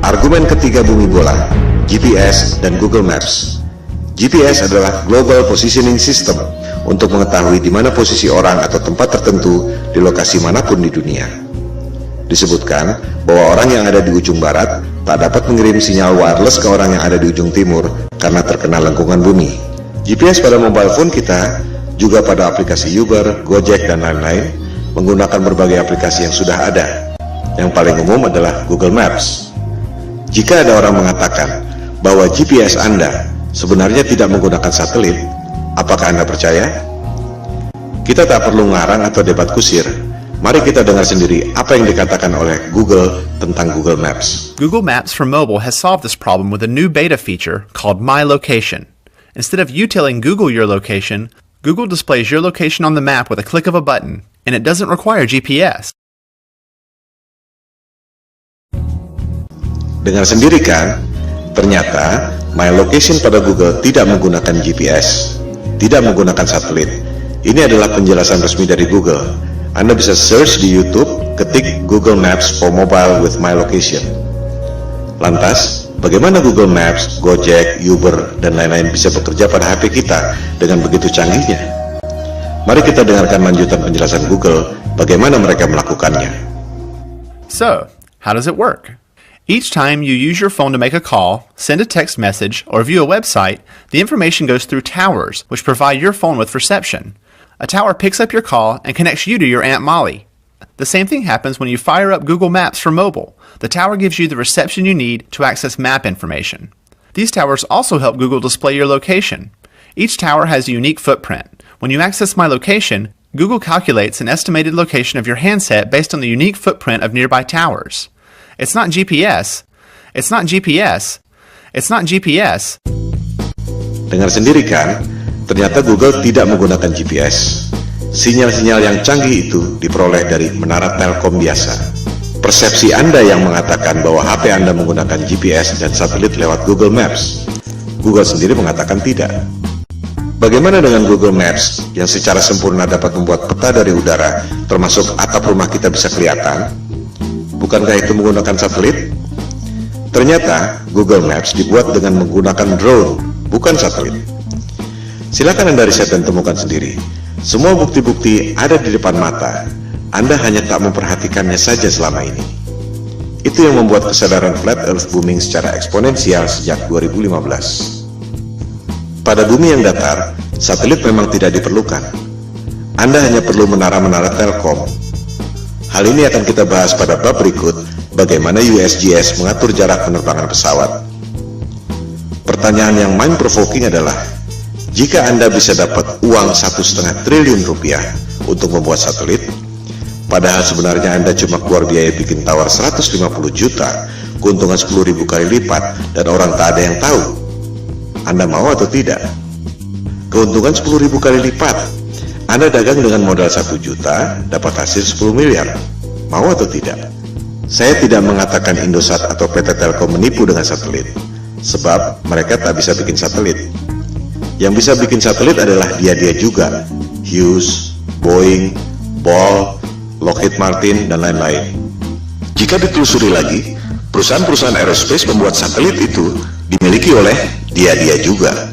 Argumen ketiga bumi bola, GPS dan Google Maps. GPS adalah Global Positioning System untuk mengetahui di mana posisi orang atau tempat tertentu di lokasi manapun di dunia. Disebutkan bahwa orang yang ada di ujung barat tak dapat mengirim sinyal wireless ke orang yang ada di ujung timur karena terkena lengkungan bumi. GPS pada mobile phone kita, juga pada aplikasi Uber, Gojek, dan lain-lain, menggunakan berbagai aplikasi yang sudah ada. Yang paling umum adalah Google Maps. Jika ada orang mengatakan bahwa GPS Anda sebenarnya tidak menggunakan satelit, apakah Anda percaya? Kita tak perlu ngarang atau debat kusir. Mari kita dengar sendiri apa yang dikatakan oleh Google tentang Google Maps. Google Maps for mobile has solved this problem with a new beta feature called My Location. Instead of you telling Google your location, Google displays your location on the map with a click of a button, and it doesn't require GPS. Dengar sendiri kan? Ternyata My Location pada Google tidak menggunakan GPS, tidak menggunakan satelit. Ini adalah penjelasan resmi dari Google. Anda bisa search di YouTube, ketik Google Maps for Mobile with My Location. Lantas, bagaimana Google Maps, Gojek, Uber, dan lain-lain bisa bekerja pada HP kita dengan begitu canggihnya? Mari kita dengarkan lanjutan penjelasan Google bagaimana mereka melakukannya. So, how does it work? Each time you use your phone to make a call, send a text message, or view a website, the information goes through towers, which provide your phone with reception. A tower picks up your call and connects you to your Aunt Molly. The same thing happens when you fire up Google Maps for mobile. The tower gives you the reception you need to access map information. These towers also help Google display your location. Each tower has a unique footprint. When you access My Location, Google calculates an estimated location of your handset based on the unique footprint of nearby towers. It's not GPS. It's not GPS. It's not GPS. Dengar sendiri kan? Ternyata Google tidak menggunakan GPS. Sinyal-sinyal yang canggih itu diperoleh dari menara Telkom biasa. Persepsi Anda yang mengatakan bahwa HP Anda menggunakan GPS dan satelit lewat Google Maps. Google sendiri mengatakan tidak. Bagaimana dengan Google Maps yang secara sempurna dapat membuat peta dari udara, termasuk atap rumah kita bisa kelihatan? Bukankah itu menggunakan satelit? Ternyata Google Maps dibuat dengan menggunakan drone, bukan satelit. Silakan Anda riset dan temukan sendiri. Semua bukti-bukti ada di depan mata. Anda hanya tak memperhatikannya saja selama ini. Itu yang membuat kesadaran flat earth booming secara eksponensial sejak 2015. Pada bumi yang datar, satelit memang tidak diperlukan. Anda hanya perlu menara-menara Telkom. Hal ini akan kita bahas pada bab berikut, bagaimana USGS mengatur jarak penerbangan pesawat. Pertanyaan yang mind-provoking adalah, jika Anda bisa dapat uang 1,5 triliun rupiah untuk membuat satelit, padahal sebenarnya Anda cuma keluar biaya bikin tower 150 juta, keuntungan 10.000 kali lipat, dan orang tak ada yang tahu, Anda mau atau tidak? Keuntungan 10.000 kali lipat. Anda dagang dengan modal 1 juta, dapat hasil 10 miliar. Mau atau tidak? Saya tidak mengatakan Indosat atau PT Telkom menipu dengan satelit, sebab mereka tak bisa bikin satelit. Yang bisa bikin satelit adalah dia-dia juga, Hughes, Boeing, Ball, Lockheed Martin, dan lain-lain. Jika ditelusuri lagi, perusahaan-perusahaan aerospace pembuat satelit itu dimiliki oleh dia-dia juga.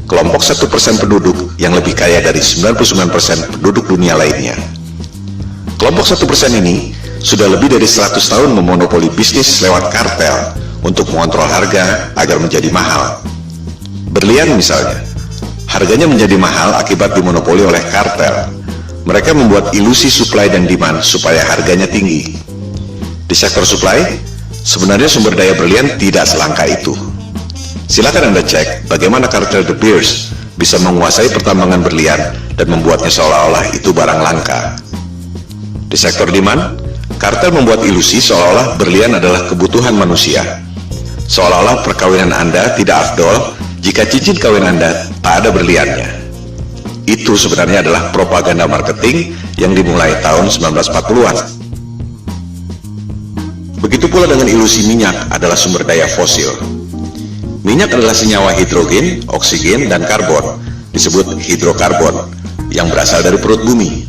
Kelompok 1% penduduk yang lebih kaya dari 99% penduduk dunia lainnya. Kelompok 1% ini sudah lebih dari 100 tahun memonopoli bisnis lewat kartel untuk mengontrol harga agar menjadi mahal. Berlian misalnya, harganya menjadi mahal akibat dimonopoli oleh kartel. Mereka membuat ilusi supply dan demand supaya harganya tinggi. Di sektor supply, sebenarnya sumber daya berlian tidak selangka itu. Silakan Anda cek bagaimana kartel De Beers bisa menguasai pertambangan berlian dan membuatnya seolah-olah itu barang langka. Di sektor demand, kartel membuat ilusi seolah-olah berlian adalah kebutuhan manusia. Seolah-olah perkawinan Anda tidak afdol jika cincin kawin Anda tak ada berliannya. Itu sebenarnya adalah propaganda marketing yang dimulai tahun 1940-an. Begitu pula dengan ilusi minyak adalah sumber daya fosil. Minyak adalah senyawa hidrogen, oksigen, dan karbon, disebut hidrokarbon, yang berasal dari perut bumi.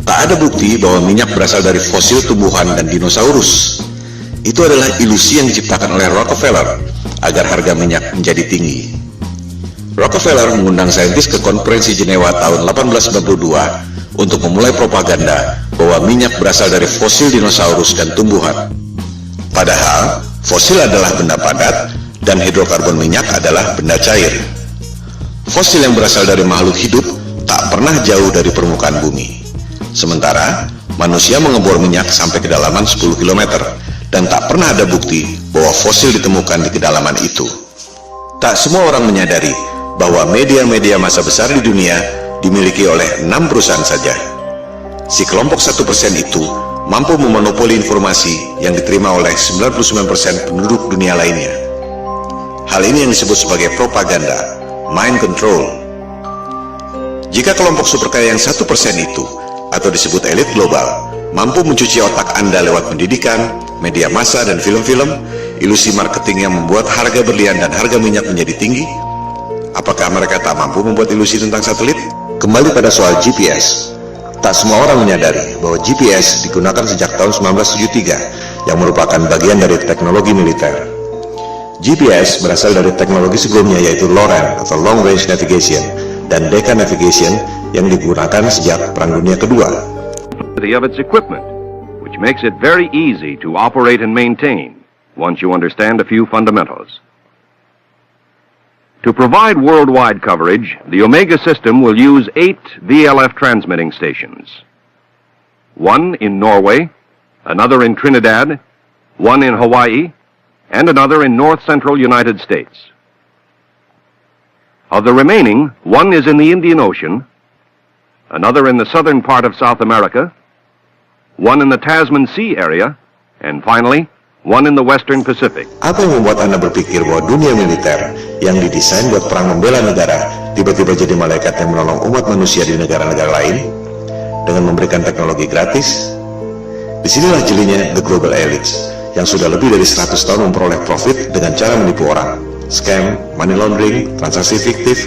Tak ada bukti bahwa minyak berasal dari fosil tumbuhan dan dinosaurus. Itu adalah ilusi yang diciptakan oleh Rockefeller agar harga minyak menjadi tinggi. Rockefeller mengundang saintis ke konferensi Jenewa tahun 1892 untuk memulai propaganda bahwa minyak berasal dari fosil dinosaurus dan tumbuhan. Padahal, fosil adalah benda padat dan hidrokarbon minyak adalah benda cair. Fosil yang berasal dari makhluk hidup tak pernah jauh dari permukaan bumi. Sementara, manusia mengebor minyak sampai kedalaman 10 km dan tak pernah ada bukti bahwa fosil ditemukan di kedalaman itu. Tak semua orang menyadari bahwa media-media massa besar di dunia dimiliki oleh 6 perusahaan saja. Si kelompok 1% itu mampu memonopoli informasi yang diterima oleh 99% penduduk dunia lainnya. Hal ini yang disebut sebagai propaganda, mind control. Jika kelompok super kaya yang 1% itu, atau disebut elit global, mampu mencuci otak Anda lewat pendidikan, media massa, dan film-film, ilusi marketing yang membuat harga berlian dan harga minyak menjadi tinggi, apakah mereka tak mampu membuat ilusi tentang satelit? Kembali pada soal GPS. Tak semua orang menyadari bahwa GPS digunakan sejak tahun 1973 yang merupakan bagian dari teknologi militer. GPS berasal dari teknologi sebelumnya yaitu LORAN atau Long Range Navigation dan Decca Navigation yang digunakan sejak Perang Dunia Kedua. Of its equipment, which makes it very easy to operate and maintain once you understand a few fundamentals. To provide worldwide coverage, the Omega system will use 8 VLF transmitting stations. One in Norway, another in Trinidad, one in Hawaii, and another in north-central United States. Of the remaining, one is in the Indian Ocean, another in the southern part of South America, one in the Tasman Sea area, and finally, one in the Western Pacific. Apa yang membuat Anda berpikir bahwa dunia militer yang didesain buat perang membela negara tiba-tiba jadi malaikat yang menolong umat manusia di negara-negara lain dengan memberikan teknologi gratis? Disinilah jelinya the global elites yang sudah lebih dari 100 tahun memperoleh profit dengan cara menipu orang, scam, money laundering, transaksi fiktif,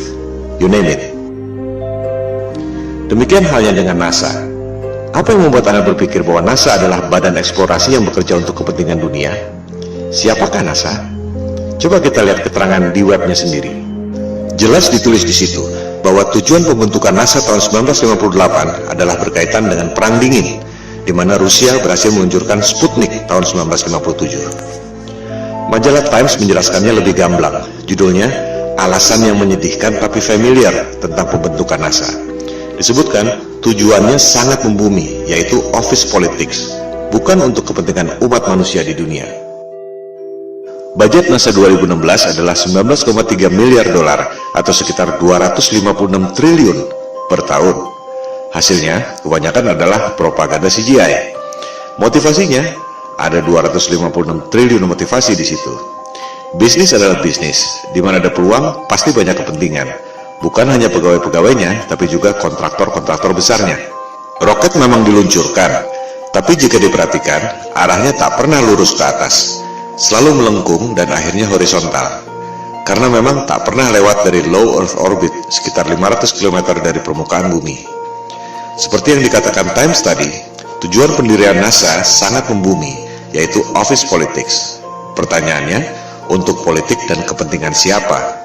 you name it. Demikian halnya dengan NASA. Apa yang membuat Anda berpikir bahwa NASA adalah badan eksplorasi yang bekerja untuk kepentingan dunia? Siapakah NASA? Coba kita lihat keterangan di webnya sendiri. Jelas ditulis di situ bahwa tujuan pembentukan NASA tahun 1958 adalah berkaitan dengan Perang Dingin, di mana Rusia berhasil meluncurkan Sputnik tahun 1957. Majalah Times menjelaskannya lebih gamblang. Judulnya, Alasan yang Menyedihkan Tapi Familiar tentang Pembentukan NASA. Disebutkan, tujuannya sangat membumi, yaitu office politics, bukan untuk kepentingan umat manusia di dunia. Budget NASA 2016 adalah 19,3 miliar dolar atau sekitar 256 triliun per tahun. Hasilnya, kebanyakan adalah propaganda CGI. Motivasinya, ada 256 triliun motivasi di situ. Bisnis adalah bisnis, di mana ada peluang, pasti banyak kepentingan. Bukan hanya pegawai-pegawainya, tapi juga kontraktor-kontraktor besarnya. Roket memang diluncurkan, tapi jika diperhatikan, arahnya tak pernah lurus ke atas, selalu melengkung dan akhirnya horizontal. Karena memang tak pernah lewat dari low Earth orbit, sekitar 500 km dari permukaan bumi. Seperti yang dikatakan Times tadi, tujuan pendirian NASA sangat membumi, yaitu office politics. Pertanyaannya, untuk politik dan kepentingan siapa?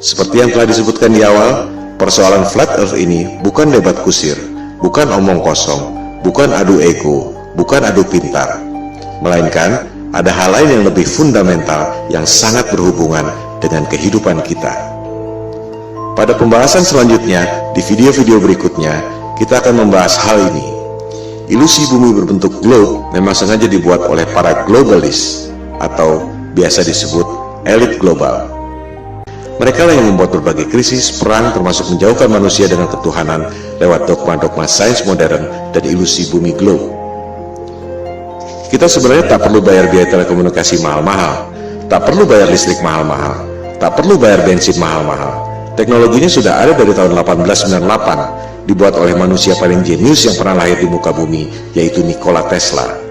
Seperti yang telah disebutkan di awal, persoalan flat earth ini bukan debat kusir, bukan omong kosong, bukan adu ego, bukan adu pintar, melainkan ada hal lain yang lebih fundamental yang sangat berhubungan dengan kehidupan kita. Pada pembahasan selanjutnya, di video-video berikutnya, kita akan membahas hal ini. Ilusi bumi berbentuk globe memang sengaja dibuat oleh para globalis atau biasa disebut elit global. Mereka lah yang membuat berbagai krisis, perang, termasuk menjauhkan manusia dengan ketuhanan lewat dogma-dogma sains modern dan ilusi bumi globe. Kita sebenarnya tak perlu bayar biaya telekomunikasi mahal-mahal, tak perlu bayar listrik mahal-mahal, tak perlu bayar bensin mahal-mahal. Teknologinya sudah ada dari tahun 1898, dibuat oleh manusia paling jenius yang pernah lahir di muka bumi, yaitu Nikola Tesla.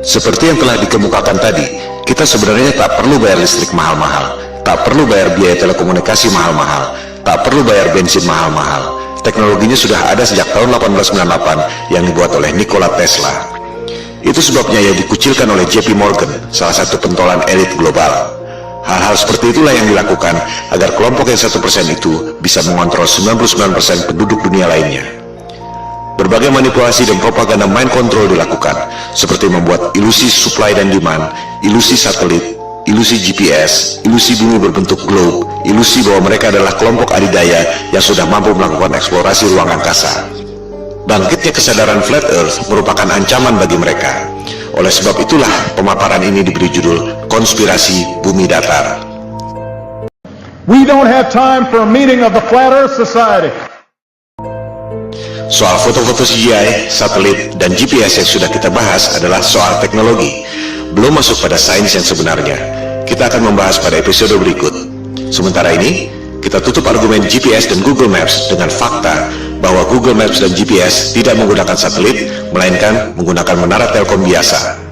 Seperti yang telah dikemukakan tadi, kita sebenarnya tak perlu bayar listrik mahal-mahal, tak perlu bayar biaya telekomunikasi mahal-mahal, tak perlu bayar bensin mahal-mahal. Teknologinya sudah ada sejak tahun 1898 yang dibuat oleh Nikola Tesla. Itu sebabnya ia dikucilkan oleh JP Morgan, salah satu pentolan elit global. Hal-hal seperti itulah yang dilakukan agar kelompok yang 1% itu bisa mengontrol 99% penduduk dunia lainnya. Berbagai manipulasi dan propaganda mind control dilakukan, seperti membuat ilusi supply dan demand, ilusi satelit, ilusi GPS, ilusi bumi berbentuk globe, ilusi bahwa mereka adalah kelompok adidaya yang sudah mampu melakukan eksplorasi ruang angkasa. Bangkitnya kesadaran flat earth merupakan ancaman bagi mereka. Oleh sebab itulah pemaparan ini diberi judul Konspirasi Bumi Datar. We don't have time for a meeting of the Flat Earth Society. Soal foto-foto CGI, satelit, dan GPS yang sudah kita bahas adalah soal teknologi, belum masuk pada sains yang sebenarnya. Kita akan membahas pada episode berikut. Sementara ini, kita tutup argumen GPS dan Google Maps dengan fakta bahwa Google Maps dan GPS tidak menggunakan satelit, melainkan menggunakan menara telkom biasa.